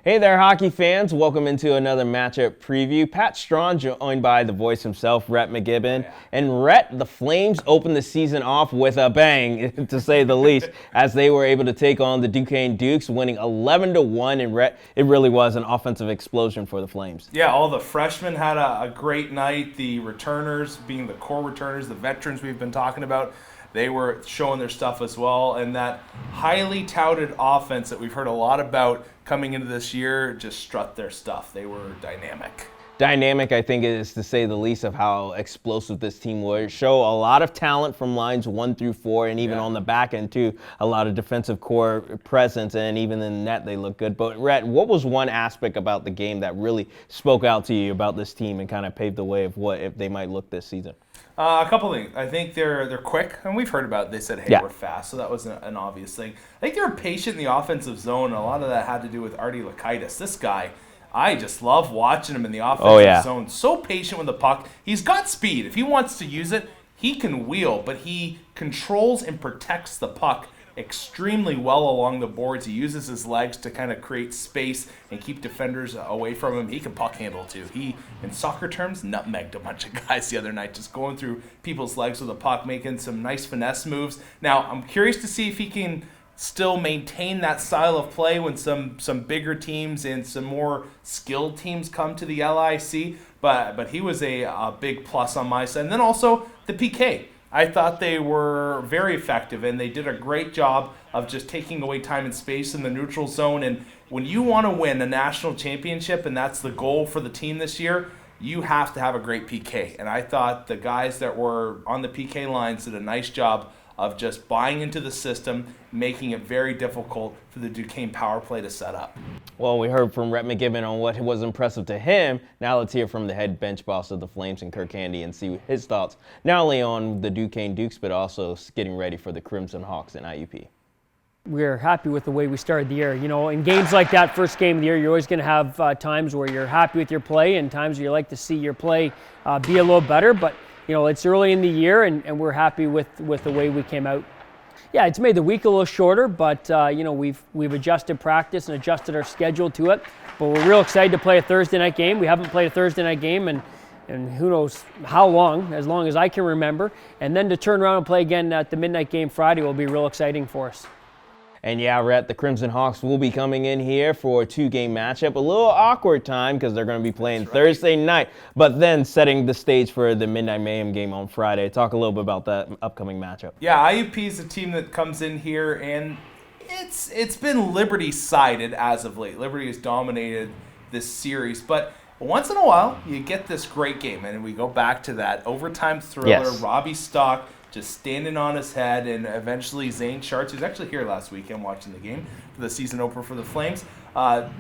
Hey there, hockey fans. Welcome into another matchup preview. Pat Strawn joined by the voice himself, Rhett McGibbon. And Rhett, the Flames opened the season off with a bang, to say the least, as they were able to take on the Duquesne Dukes, winning 11-1. And Rhett, it really was an offensive explosion for the Flames. Yeah, all the freshmen had a great night. The returners, being the core returners, the veterans we've been talking about, they were showing their stuff as well. And that highly touted offense that we've heard a lot about coming into this year just strut their stuff. They were dynamic. Dynamic, I think, is to say the least of how explosive this team was. Show a lot of talent from lines 1 through 4, and even on the back end, too, a lot of defensive core presence, and even in the net, they look good. But, Rhett, what was one aspect about the game that really spoke out to you about this team and kind of paved the way of what if they might look this season? A couple things. I think they're quick, and we've heard about it. They said, hey, we're fast, so that was an obvious thing. I think they were patient in the offensive zone, and a lot of that had to do with Artie Lakaitis. This guy, I just love watching him in the offensive zone. So patient with the puck. He's got speed. If he wants to use it, he can wheel, but he controls and protects the puck extremely well along the boards. He uses his legs to kind of create space and keep defenders away from him. He can puck handle too. He, in soccer terms, nutmegged a bunch of guys the other night, just going through people's legs with a puck, making some nice finesse moves. Now, I'm curious to see if he can still maintain that style of play when some bigger teams and some more skilled teams come to the LIC. But he was a big plus on my side. And then also the PK. I thought they were very effective, and they did a great job of just taking away time and space in the neutral zone. And when you want to win a national championship, and that's the goal for the team this year, you have to have a great PK. And I thought the guys that were on the PK lines did a nice job of just buying into the system, making it very difficult for the Duquesne power play to set up. Well, we heard from Rhett McGibbon on what was impressive to him. Now let's hear from the head bench boss of the Flames and Kirk Handy and see his thoughts, not only on the Duquesne Dukes, but also getting ready for the Crimson Hawks in IUP. We're happy with the way we started the year. You know, in games like that, first game of the year, you're always going to have times where you're happy with your play and times where you like to see your play be a little better. But you know, it's early in the year, and we're happy with the way we came out. Yeah, it's made the week a little shorter, but you know, we've adjusted practice and adjusted our schedule to it. But we're real excited to play a Thursday night game. We haven't played a Thursday night game and who knows how long as I can remember. And then to turn around and play again at the midnight game Friday will be real exciting for us. And yeah, Rhett, the Crimson Hawks will be coming in here for a 2-game matchup. A little awkward time because they're going to be playing Thursday night, but then setting the stage for the Midnight Mayhem game on Friday. Talk a little bit about that upcoming matchup. Yeah, IUP is a team that comes in here, and it's been Liberty-sided as of late. Liberty has dominated this series, but once in a while, you get this great game, and we go back to that overtime thriller, Robbie Stock just standing on his head, and eventually Zane Sharts, who's actually here last weekend watching the game for the season opener for the Flames,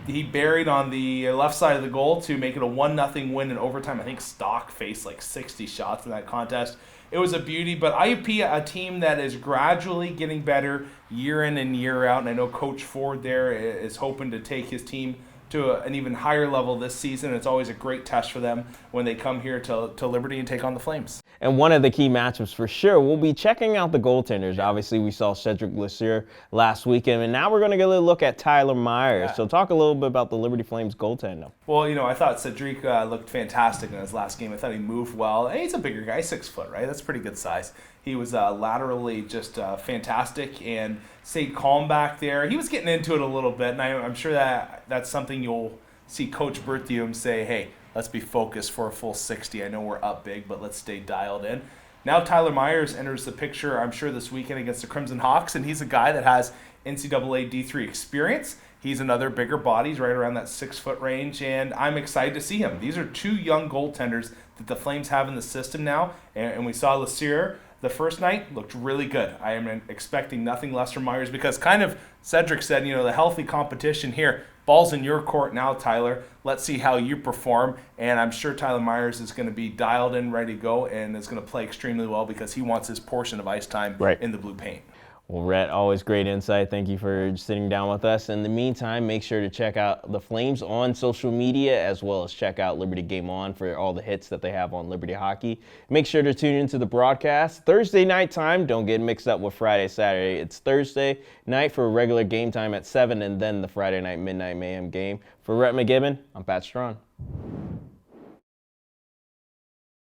he buried on the left side of the goal to make it a 1-0 win in overtime. I think Stock faced like 60 shots in that contest. It was a beauty, but IUP, a team that is gradually getting better year in and year out, and I know Coach Ford there is hoping to take his team to an even higher level this season. It's always a great test for them when they come here to Liberty and take on the Flames. And one of the key matchups for sure, we'll be checking out the goaltenders. Obviously, we saw Cedric Lesseur last weekend, and now we're going to get a little look at Tyler Myers. So talk a little bit about the Liberty Flames goaltender. Well, you know, I thought Cedric looked fantastic in his last game. I thought he moved well. Hey, he's a bigger guy, 6 foot, right? That's pretty good size. He was laterally just fantastic and stayed calm back there. He was getting into it a little bit, and I'm sure that's something you'll see Coach Berthium say, hey, let's be focused for a full 60. I know we're up big, but let's stay dialed in. Now Tyler Myers enters the picture, I'm sure, this weekend against the Crimson Hawks, and he's a guy that has NCAA D3 experience. He's another bigger body. He's right around that 6 foot range, and I'm excited to see him. These are 2 young goaltenders that the Flames have in the system now, and we saw Lesseur the first night looked really good. I am expecting nothing less from Myers because kind of Cedric said, you know, the healthy competition here, ball's in your court now, Tyler. Let's see how you perform. And I'm sure Tyler Myers is going to be dialed in, ready to go, and is going to play extremely well because he wants his portion of ice time in the blue paint. Well, Rhett, always great insight. Thank you for sitting down with us. In the meantime, make sure to check out the Flames on social media, as well as check out Liberty Game On for all the hits that they have on Liberty Hockey. Make sure to tune into the broadcast Thursday night time. Don't get mixed up with Friday, Saturday. It's Thursday night for regular game time at 7, and then the Friday night Midnight Mayhem game. For Rhett McGibbon, I'm Pat Strawn.